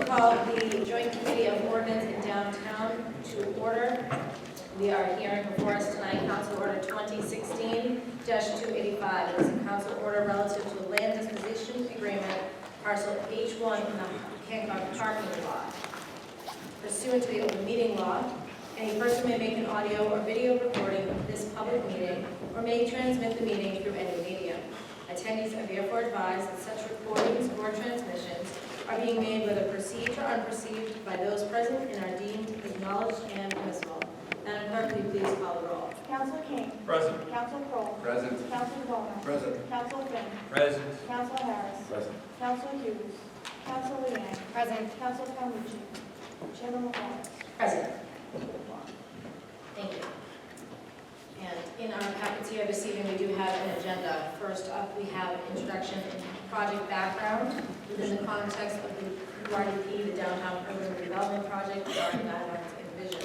call the Joint Committee of Ordinance in Downtown to order. We are hearing before us tonight Council Order 2016-285. It is a council order relative to a land disposition agreement, Parcel H1 in the Hancock parking lot. Pursuant to the open meeting law, any person may make an audio or video recording of this public meeting or may transmit the meeting through any medium. Attendees are therefore advised that such recordings or transmissions are being made whether perceived or unperceived by those present and are deemed acknowledged and permissible. Madam Clerk, will you please call the roll? Council King. Present. Council Kroll. Present. Council DeBona. Present. Council Finn. Present. Council Harris. Present. Council Hughes. Council Leang. Present. Council Calmucci. Chairman McCollum. Present. Thank you. And in our packets here this evening, we do have an agenda. First up, we have an introduction and project background within the context of the URDP, the Downtown Urban Redevelopment Project, regarding guidelines and vision.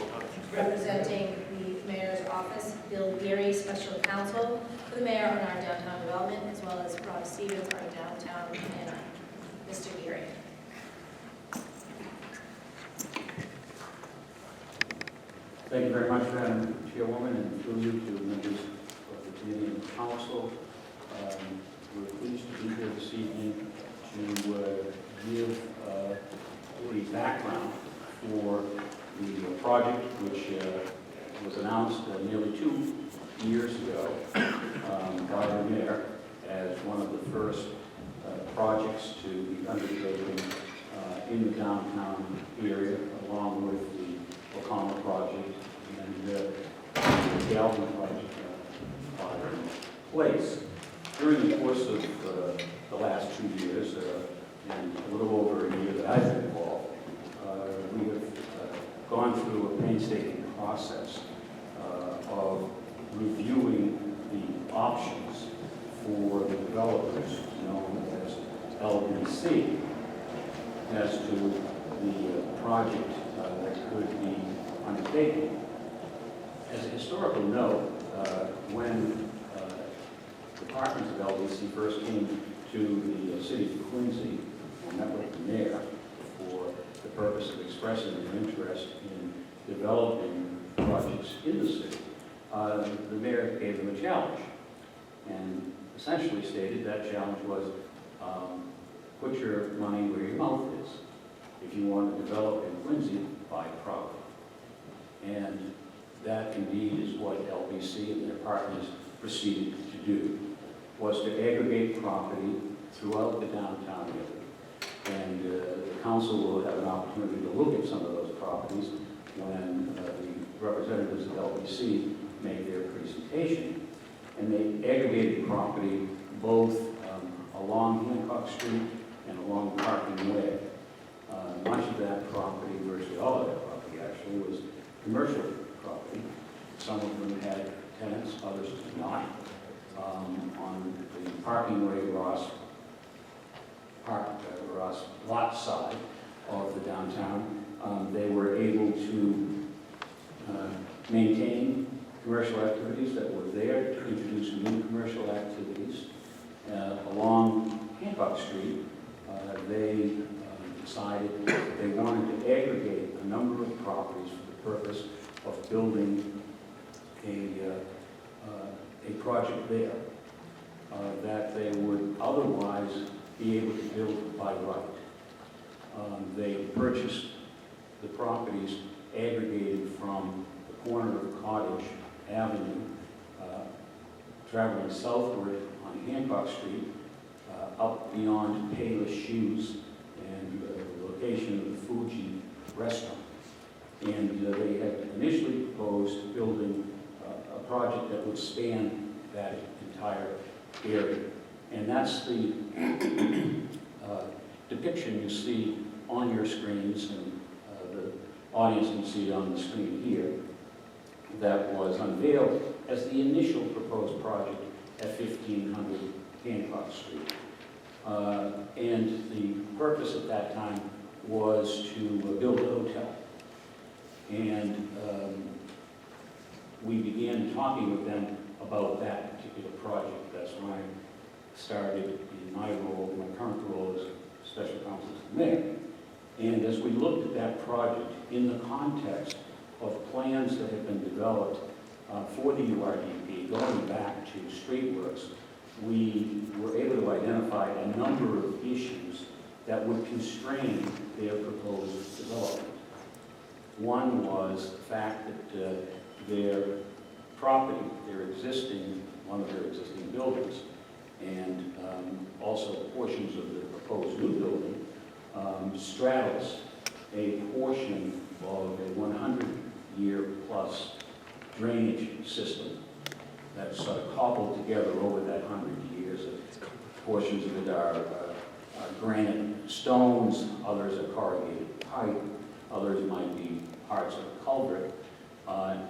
Representing the Mayor's Office, Bill Geary, Special Counsel for the Mayor on our downtown development, as well as Rob Stevens, our downtown planner. Mr. Geary. Thank you very much, Madam Chairwoman, and through you to members of the Committee and Council. We're pleased to be here this evening to give the background for the project, which was announced nearly 2 years ago by the Mayor as one of the first projects to be undertaken in the downtown area, along with the O'Connell project and the Galvin project are in place. During the course of the last 2 years, and a little over a year that I've been involved, we have gone through a painstaking process of reviewing the options for the developers known as LBC as to the project that could be undertaken. As a historical note, when departments of LBC first came to the city of Quincy and met with the mayor for the purpose of expressing their interest in developing projects in the city, the mayor gave them a challenge and essentially stated that challenge was put your money where your mouth is. If you want to develop in Quincy, buy property. And that indeed is what LBC and their partners proceeded to do, was to aggregate property throughout the downtown area. And the council will have an opportunity to look at some of those properties when the representatives of LBC make their presentation. And they aggregated property both along Hancock Street and along Parking Way. Much of that property, virtually all of that property actually, was commercial property. Some of them had tenants, others did not. On the Parking Way Ross lot side of the downtown, they were able to maintain commercial activities that were there, to introduce new commercial activities. Along Hancock Street, they decided that they wanted to aggregate a number of properties for the purpose of building a project there that they would otherwise be able to build by right. They purchased the properties aggregated from the corner of Cottage Avenue, traveling southward on Hancock Street, up beyond Payless Shoes and the location of the Fuji restaurant. And they had initially proposed building a project that would span that entire area. And that's the depiction you see on your screens, and the audience can see on the screen here, that was unveiled as the initial proposed project at 1500 Hancock Street. And the purpose at that time was to build a hotel. And we began talking with them about that particular project. That's when I started in my role, my current role as special counsel to the mayor. And as we looked at that project in the context of plans that have been developed for the URDP going back to streetworks, we were able to identify a number of issues that would constrain their proposed development. One was the fact that their property, one of their existing buildings, and also portions of the proposed new building, straddles a portion of a 100-year-plus drainage system that's sort of cobbled together over that 100 years. Portions of it are granite stones, others are corrugated pipe, others might be parts of a culvert.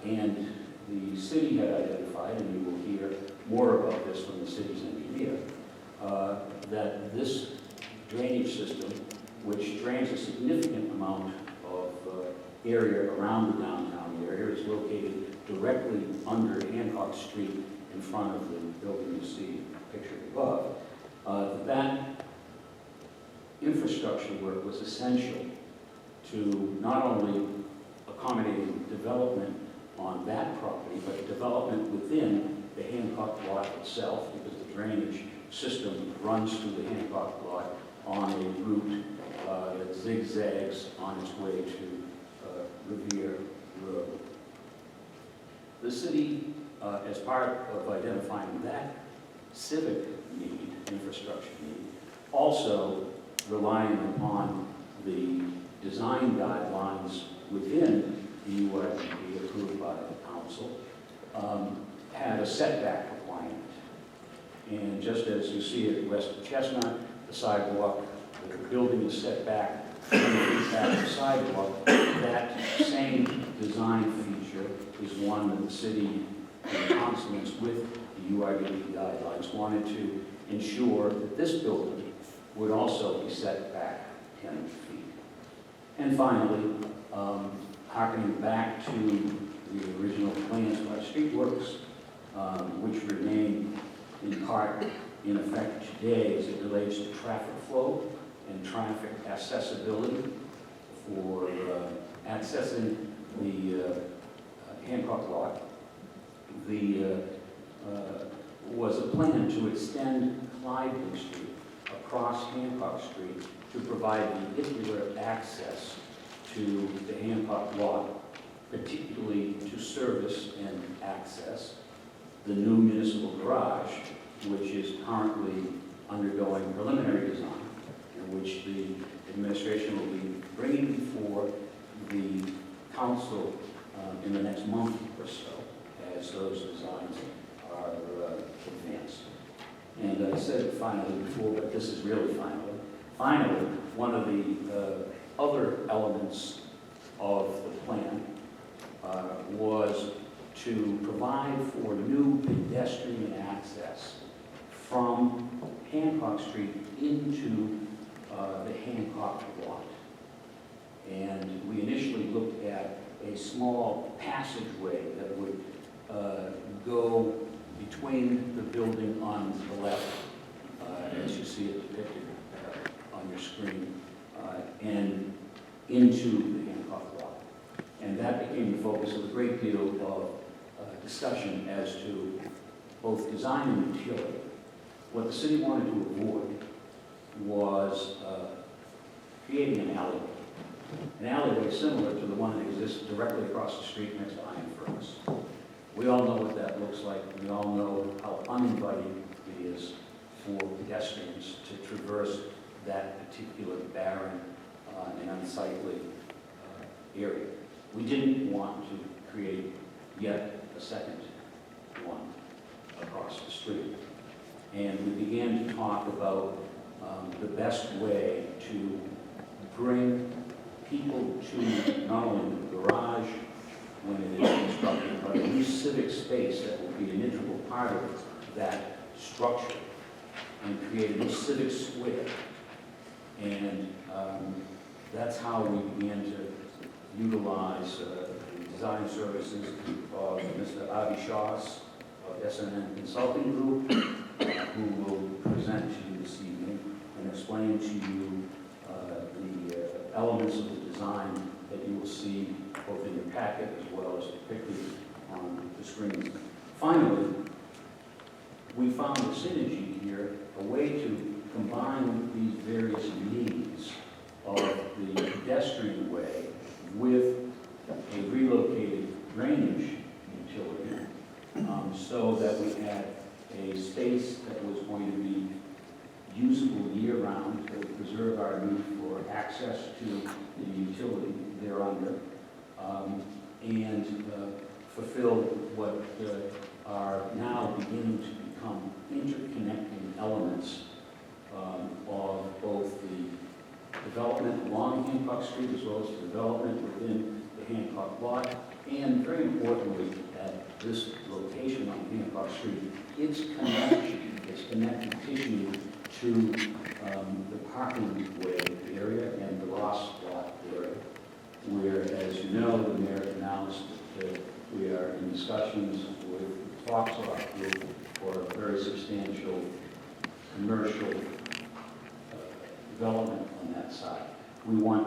And the city had identified, and you will hear more about this from the city's engineer, that this drainage system, which drains a significant amount of area around the downtown area, is located directly under Hancock Street in front of the building you see pictured above. That infrastructure work was essential to not only accommodating development on that property, but development within the Hancock lot itself, because the drainage system runs through the Hancock lot on a route that zigzags on its way to Revere Road. The city, as part of identifying that civic need, infrastructure need, also relying upon the design guidelines within the URDP approved by the council, had a setback requirement. And just as you see at West of Chestnut, the sidewalk, the building is set back 20 feet back from the sidewalk. That same design feature is one that the city, in consonance with the URDP guidelines, wanted to ensure that this building would also be set back 10 feet. And finally, harkening back to the original plans by Streetworks, which remain in part in effect today as it relates to traffic flow and traffic accessibility for accessing the Hancock lot. Was a plan to extend Clyde Street across Hancock Street to provide vehicular access to the Hancock lot, particularly to service and access the new municipal garage, which is currently undergoing preliminary design, and which the administration will be bringing before the council in the next month or so, as those designs are advanced. And I said it finally before, but this is really finally. Finally, one of the other elements of the plan was to provide for new pedestrian access from Hancock Street into the Hancock lot. And we initially looked at a small passageway that would go between the building on the left, as you see it depicted on your screen, and into the Hancock lot. And that became the focus of a great deal of discussion as to both design and utility. What the city wanted to avoid was creating an alleyway. An alleyway similar to the one that exists directly across the street next to Iron Furnace. We all know what that looks like. We all know how uninviting it is for pedestrians to traverse that particular barren and unsightly area. We didn't want to create yet a second one across the street. And we began to talk about the best way to bring people to not only the garage when it is constructed, but a new civic space that will be an integral part of that structure and create a new civic square. And that's how we began to utilize the design services of Mr. Avi Shas of SNN Consulting Group, who will present to you this evening and explain to you the elements elements of the design that you will see both in your packet as well as depicted on the screen. Finally, we found a synergy here, a way to combine these various needs of the pedestrian way with a relocated drainage utility, so that we had a space that was going to be usable year-round, that would preserve our need for access to the utility thereunder, and fulfill what are now beginning to become interconnecting elements of both the development along Hancock Street as well as the development within the Hancock lot, and very importantly, at this location on Hancock Street, its connection, its connective tissue to the parking way area and the Ross lot area, where, as you know, the mayor announced that we are in discussions with the Parcel group for a very substantial commercial development on that side. We want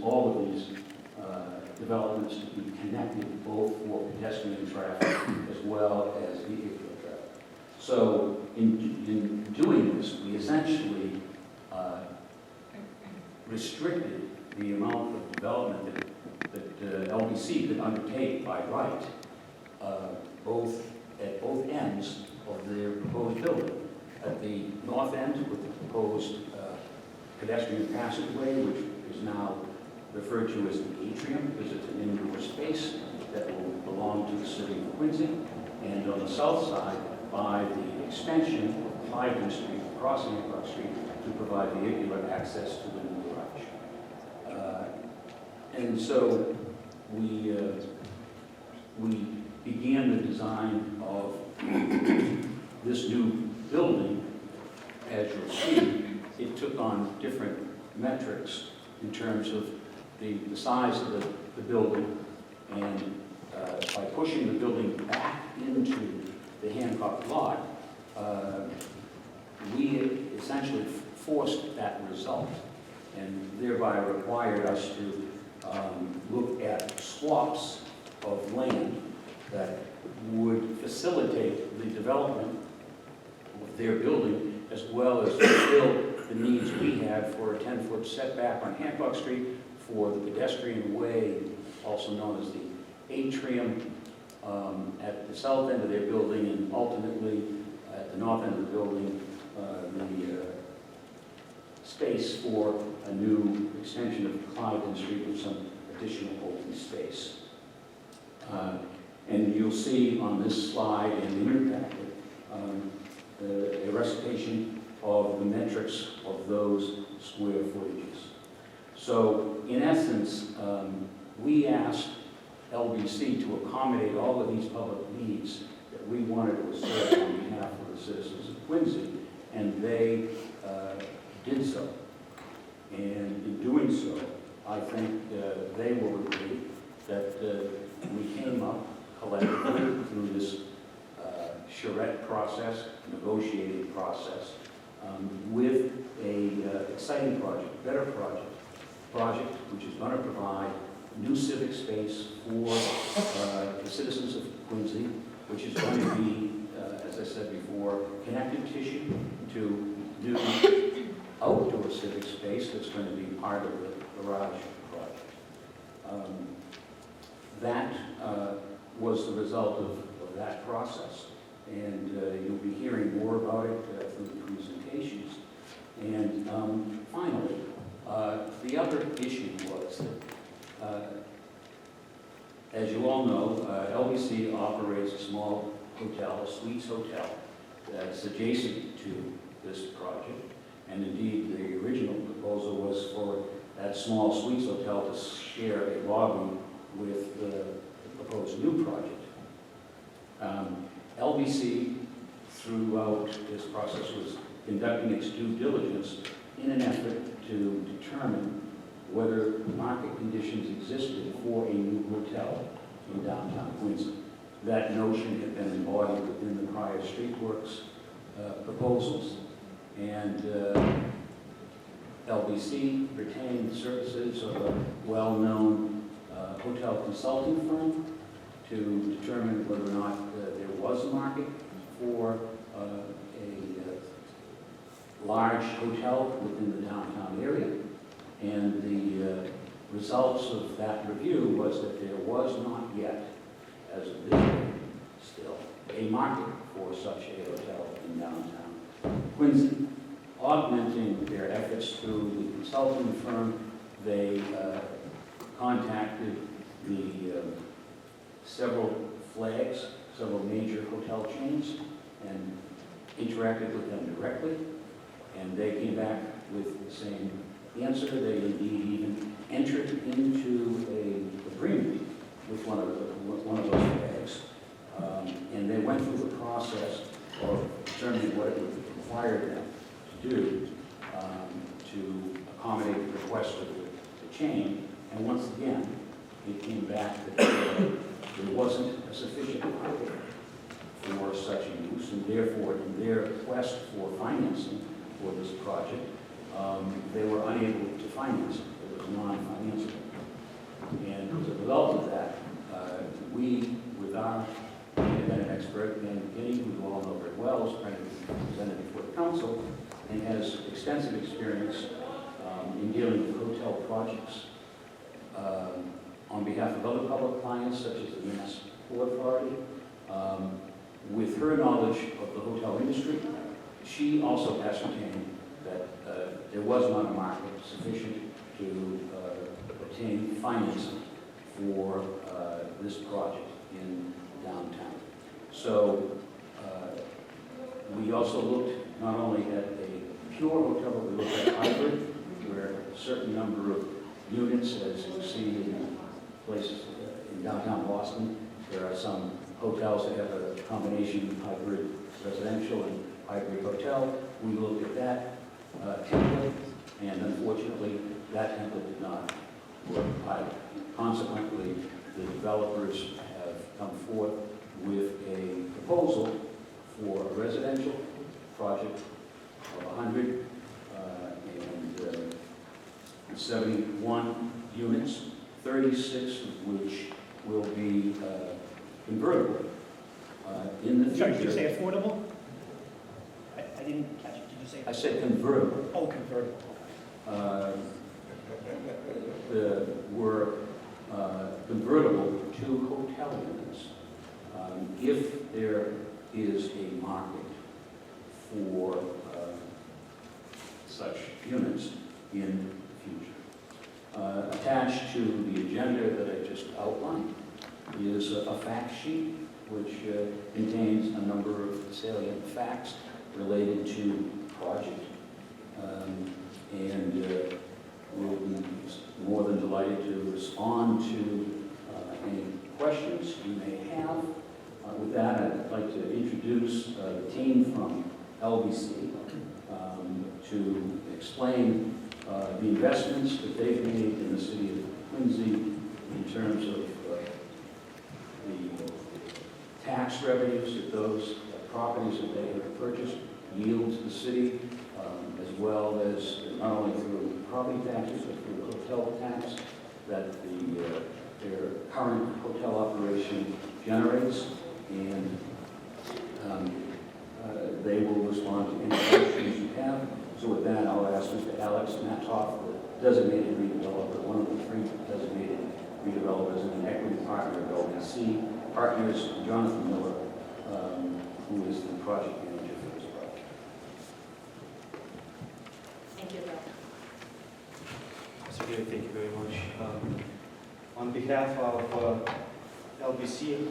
all of these developments to be connected both for pedestrian traffic as well as vehicular traffic. So in doing this, we essentially restricted the amount of development that LBC could undertake by right, at both ends of their proposed building. At the north end with the proposed pedestrian passageway, which is now referred to as the atrium, because it's an indoor space that will belong to the city of Quincy. And on the south side, by the extension of Clyden Street, across Hancock Street, to provide vehicular access to the new garage. And so we began the design of this new building. As you'll see, it took on different metrics in terms of the size of the building, and by pushing the building back into the Hancock lot, we essentially forced that result, and thereby required us to look at swaps of land that would facilitate the development of their building, as well as fulfill the needs we had for a 10-foot setback on Hancock Street for the pedestrian way, also known as the atrium, at the south end of their building, and ultimately at the north end of the building, the space for a new extension of Clyden Street with some additional open space. And you'll see on this slide in the your packet a recitation of the metrics of those square footages. So, in essence, we asked LBC to accommodate all of these public needs that we wanted to assert on behalf of the citizens of Quincy, and they did so. And in doing so, I think they will agree that we came up collectively through this charrette process, negotiating process, with a exciting project, better project which is going to provide new civic space for the citizens of Quincy, which is going to be, as I said before, connective tissue to new outdoor civic space that's going to be part of the garage project. That was the result of that process, and you'll be hearing more about it through the presentations. And finally, the other issue was that, as you all know, LBC operates a small hotel, a suites hotel, that's adjacent to this project. And indeed, the original proposal was for that small suites hotel to share a lobby with the proposed new project. LBC, throughout this process, was conducting its due diligence in an effort to determine whether market conditions existed for a new hotel in downtown Quincy. That notion had been embodied within the prior streetworks proposals, and LBC retained services of a well-known hotel consulting firm to determine whether or not there was a market for a large hotel within the downtown area. And the results of that review was that there was not yet, as of this day, still, a market for such a hotel in downtown Quincy. Augmenting their efforts through the consulting firm, they contacted the several flags, several major hotel chains, and interacted with them directly, and they came back with the same answer. They indeed even entered into an agreement with one of those flags, and they went through the process of determining what it would require them to do to accommodate the request of the chain. And once again, it came back that there wasn't a sufficient market for such a use, and therefore, in their quest for financing for this project, they were unable to finance it. It was non-financeable. And as a result of that, we, with our independent expert, Dan McKinney, who you all know very well, is presented before the council, and has extensive experience in dealing with hotel projects on behalf of other public clients, such as the Mass Port Authority. With her knowledge of the hotel industry, she also ascertained that there was not a market sufficient to obtain financing for this project in downtown. So we also looked not only at a pure hotel, but we looked at a hybrid, where a certain number of units, as you see in places in downtown Boston, there are some hotels that have a combination of hybrid residential and hybrid hotel. We looked at that template, and unfortunately, that template did not work either. Consequently, the developers have come forth with a proposal for a residential project of 171 units, 36 of which will be convertible in the future. Sorry, did you say affordable? I didn't catch it. Did you say? I said convertible. Oh, convertible. Were convertible to hotel units if there is a market for such units in the future. Attached to the agenda that I just outlined is a fact sheet which contains a number of salient facts related to the project, and we'll be more than delighted to respond to any questions you may have. With that, I'd like to introduce the team from LBC to explain the investments that they've made in the city of Quincy in terms of the tax revenues that those properties that they have purchased yield to the city, as well as not only through property taxes, but through the hotel tax that their current hotel operation generates. And they will respond to any questions you have. So with that, I'll ask Mr. Alex Matoff, the designated redeveloper, one of the three designated redevelopers and an equity partner of LBC Partners, Jonathan Miller, who is the project manager for this project. Thank you, Bill. Mr. Gary, thank you very much. On behalf of LBC,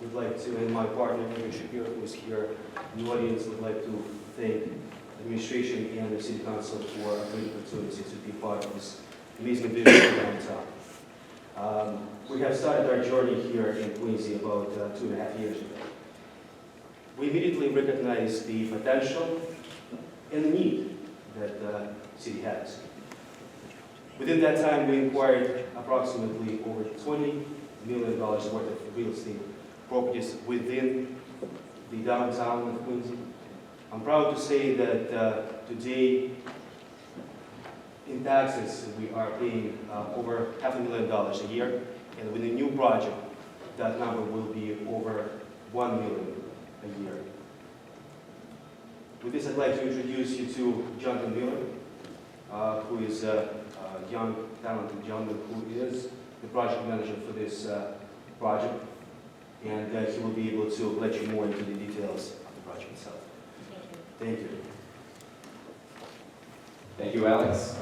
we'd like to, and my partner, Mr. Shapiro, who is here in the audience, would like to thank the administration and the City Council for a great opportunity to be part of this amazing vision for downtown. We have started our journey here in Quincy about 2.5 years ago. We immediately recognized the potential and the need that the city has. Within that time, we acquired approximately over $20 million worth of real estate properties within the downtown of Quincy. I'm proud to say that today in taxes, we are paying over $500,000 a year, and with a new project, that number will be over $1 million a year. With this, I'd like to introduce you to Jonathan Miller, who is a young, talented gentleman who is the project manager for this project, and he will be able to let you more into the details of the project itself. Thank you. Thank you, Alex.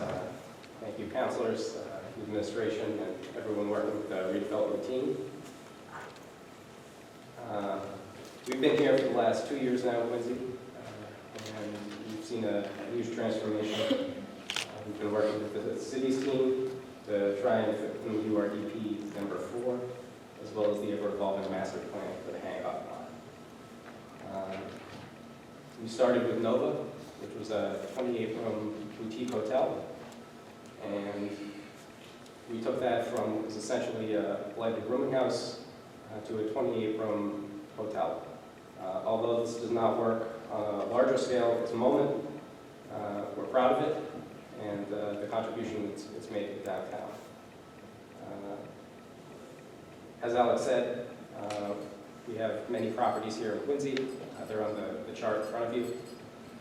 Thank you, councilors, administration, and everyone working with the redevelopment team. We've been here for the last 2 years now, Quincy, and we've seen a huge transformation. We've been working with the city's team to try and fit in URDP number 4, as well as the ever-evolving master plan for the Hancock lot. We started with Nova, which was a 28-room boutique hotel, and we took that from what was essentially a blighted rooming house to a 28-room hotel. Although this does not work on a larger scale at this moment, we're proud of it and the contribution it's made to downtown. As Alex said, we have many properties here in Quincy. They're on the chart in front of you.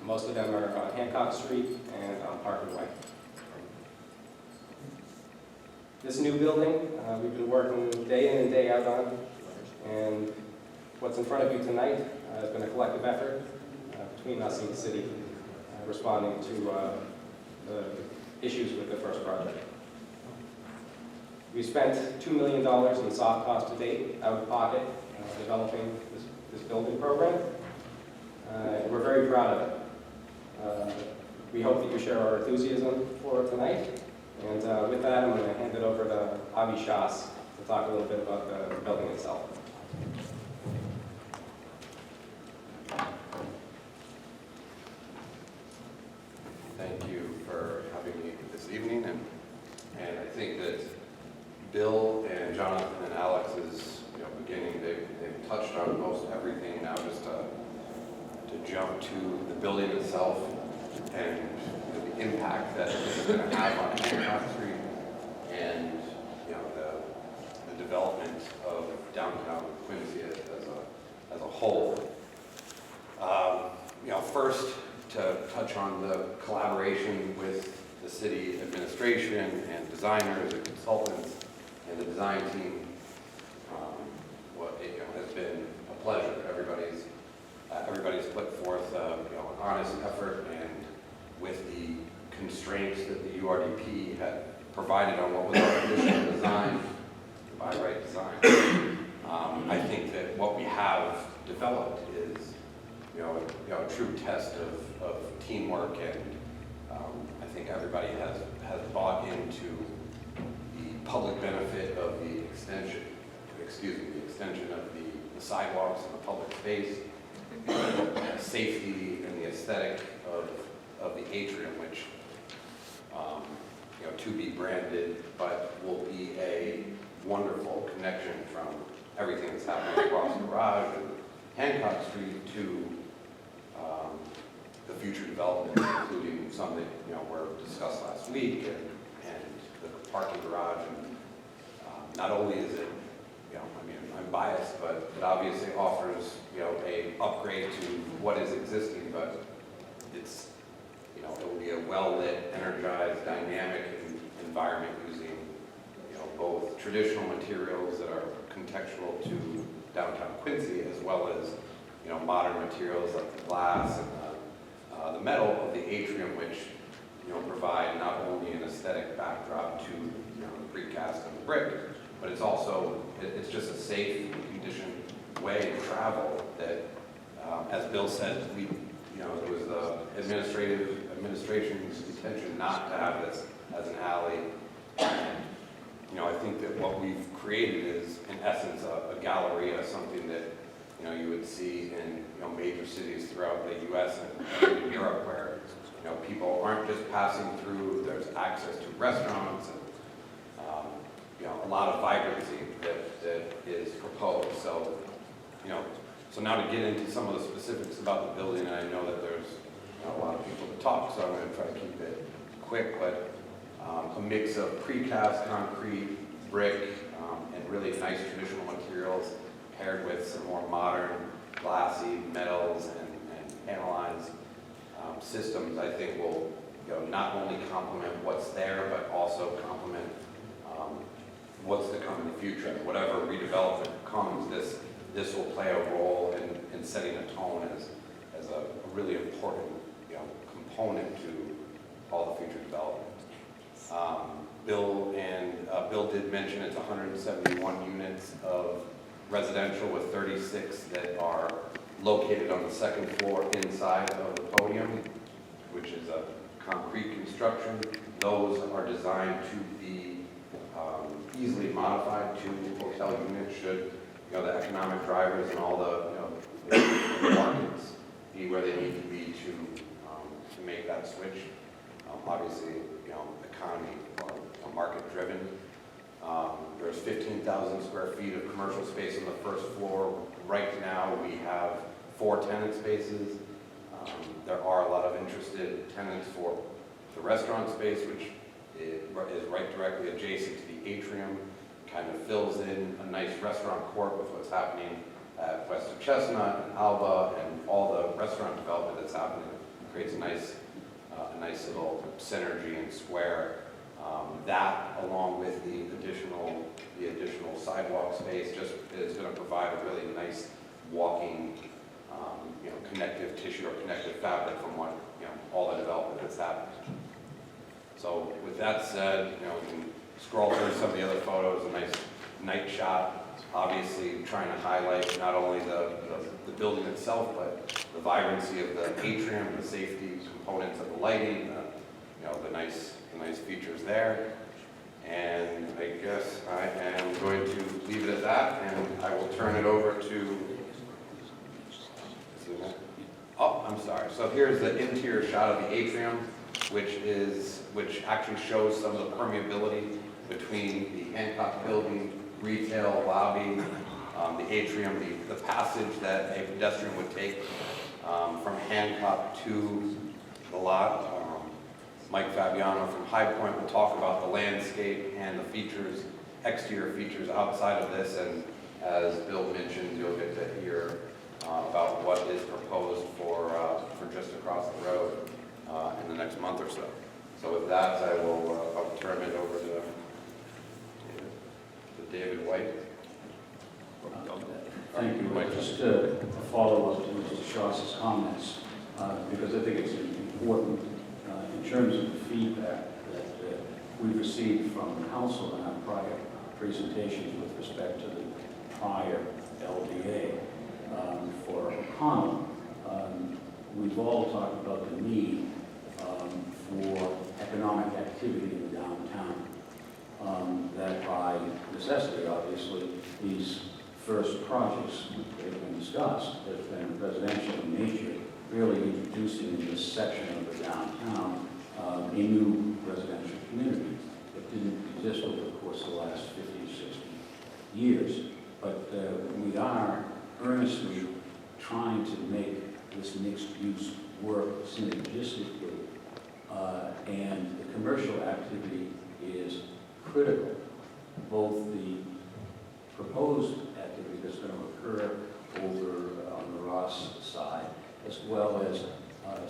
Most of them are on Hancock Street and on Parker Way. This new building, we've been working day in and day out on, and what's in front of you tonight has been a collective effort between us and the city responding to the issues with the first project. We spent $2 million in soft cost to date, out of pocket, developing this building program. And we're very proud of it. We hope that you share our enthusiasm for it tonight. And with that, I'm going to hand it over to Avi Shas to talk a little bit about the building itself. Thank you for having me this evening, and I think that Bill and Jonathan and Alex's beginning, they've touched on most everything. Now just to jump to the building itself and the impact that it's going to have on Hancock Street and the development of downtown Quincy as a whole. First, to touch on the collaboration with the city administration and designers and consultants and the design team. Has been a pleasure. Everybody's put forth an honest effort, and with the constraints that the URDP had provided on what was our initial design, the by right design. I think that what we have developed is a true test of teamwork, and I think everybody has bought into the public benefit of the extension of the sidewalks and the public space, the safety and the aesthetic of the atrium, which to be branded, but will be a wonderful connection from everything that's happening across the garage and Hancock Street to the future developments, including some that were discussed last week, and the parking garage. And not only is it, I'm biased, but it obviously offers a upgrade to what is existing, but it's it will be a well-lit, energized, dynamic environment using both traditional materials that are contextual to downtown Quincy, as well as modern materials like the glass and the metal of the atrium, which provide not only an aesthetic backdrop to the precast and the brick, but it's also it's just a safe, conditioned way to travel. That, as Bill said, it was the administration's intention not to have this as an alley. I think that what we've created is, in essence, a galleria, something that you would see in major cities throughout the U.S. and in Europe, where people aren't just passing through. There's access to restaurants and a lot of vibrancy that is proposed. So so now to get into some of the specifics about the building, and I know that there's a lot of people to talk, so I'm going to try to keep it quick. But a mix of precast concrete, brick, and really nice traditional materials paired with some more modern glassy metals and panelized systems, I think will not only complement what's there, but also complement what's to come in the future. And whatever redevelopment comes, this will play a role in setting a tone as a really important component to all the future development. Bill did mention it's 171 units of residential with 36 that are located on the second floor inside of the podium, which is a concrete construction. Those are designed to be easily modified to hotel units should the economic drivers and all the markets be where they need to be to make that switch. Obviously, economy or market driven. There's 15,000 square feet of commercial space on the first floor. Right now, we have 4 tenant spaces. There are a lot of interested tenants for the restaurant space, which is right directly adjacent to the atrium, kind of fills in a nice restaurant court with what's happening at West of Chestnut and Alba and all the restaurant development that's happening. It creates a nice little synergy and square. That, along with the additional sidewalk space, just is going to provide a really nice walking, connective tissue or connective fabric from what all the development that's happening. So, with that said, we can scroll through some of the other photos. A nice night shot, obviously trying to highlight not only the building itself, but the vibrancy of the atrium, the safety components of the lighting, the nice features there. And I guess I am going to leave it at that, and I will turn it over to. Oh, I'm sorry. So here's the interior shot of the atrium, which actually shows some of the permeability between the Hancock building, retail lobby, the atrium, the passage that a pedestrian would take from Hancock to the lot. Mike Fabiano from High Point will talk about the landscape and the features, exterior features outside of this, and as Bill mentioned, you'll get to hear about what is proposed for just across the road in the next month or so. So with that, I'll turn it over to David White. Thank you. Just a follow-up to Mr. Strauss's comments, because I think it's important in terms of the feedback that we've received from council in our prior presentations with respect to the prior LDA for O'Connell. We've all talked about the need for economic activity in the downtown. That by necessity, obviously, these first projects that have been discussed that have been residential in nature, really introducing in this section of the downtown a new residential community that didn't exist over the course of the last 50 or 60 years. But we are earnestly trying to make this mixed use work synergistically, and the commercial activity is critical. Both the proposed activity that's going to occur over on the Ross side, as well as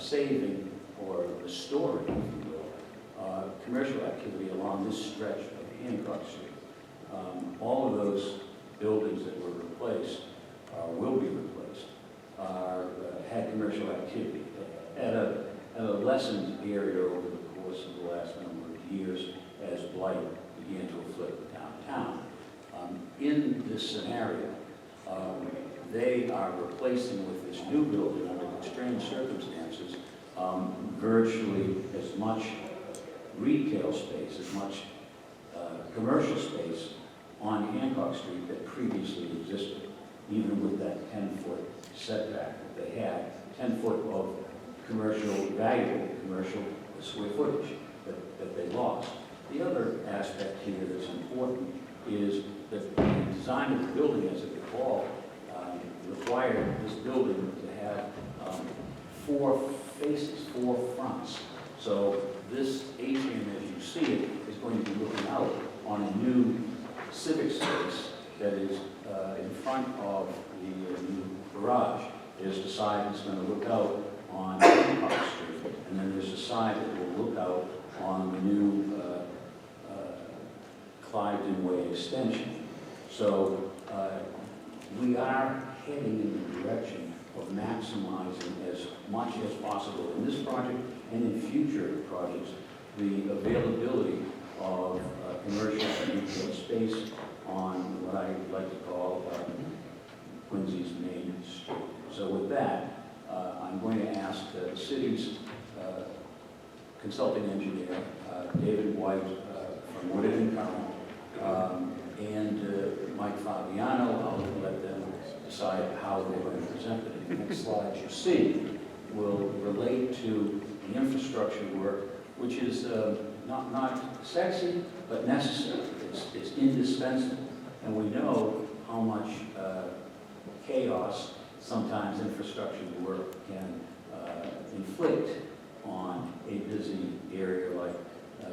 saving or restoring, if you will, commercial activity along this stretch of Hancock Street. All of those buildings that were replaced, will be replaced, had commercial activity at a lessened area over the course of the last number of years as blight began to afflict downtown. In this scenario, they are replacing with this new building under strange circumstances virtually as much retail space, as much commercial space on Hancock Street that previously existed, even with that 10-foot setback that they had, 10 foot of commercial, valuable commercial square footage that they lost. The other aspect here that's important is that the design of the building, as it evolved, required this building to have 4 faces, 4 fronts. So this atrium, as you see it, on a new civic space that is in front of the new garage. There's the side that's going to look out on Hancock Street, and then there's a side that will look out on the new Cliveden Way extension. So we are heading in the direction of maximizing as much as possible in this project and in future projects the availability of commercial and retail space on what I like to call Quincy's main street. So with that, I'm going to ask the city's consulting engineer, David White from Wooded & Curran, and Mike Fabiano. I'll let them decide how they're going to present it. The next slide you see will relate to the infrastructure work, which is not sexy, but necessary. It's indispensable. And we know how much chaos sometimes infrastructure work can inflict on a busy area like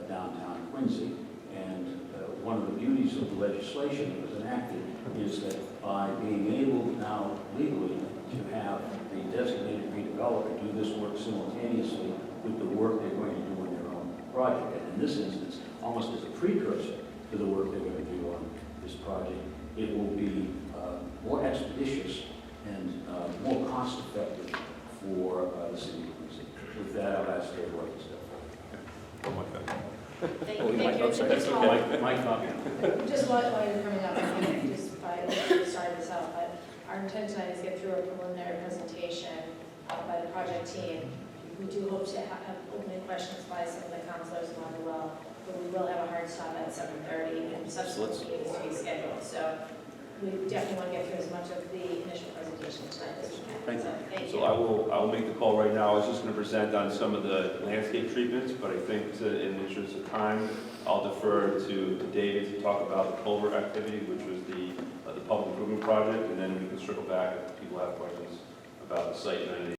downtown Quincy. And one of the beauties of the legislation that was enacted is that by being able now legally to have the designated redeveloper do this work simultaneously with the work they're going to do on their own project. And in this instance, almost as a precursor to the work they're going to do on this project, it will be more expeditious and more cost-effective for the city of Quincy. With that, I'll ask Dave White to step forward. Thank you. Just while Mike Fabiano. just while you're coming up, I think just by starting this out, but our intent tonight is to get through a preliminary presentation by the project team. We do hope to have opening questions by some of the counselors along the well, but we will have a hard stop at 7:30 and subsequent meetings to be scheduled. So we definitely want to get through as much of the initial presentation tonight as we can. Thank you. So, thank you. So I will make the call right now. I was just going to present on some of the landscape treatments, but I think in the interest of time, I'll defer to David to talk about the culvert activity, which was the public improvement project, and then we can circle back if people have questions about the site and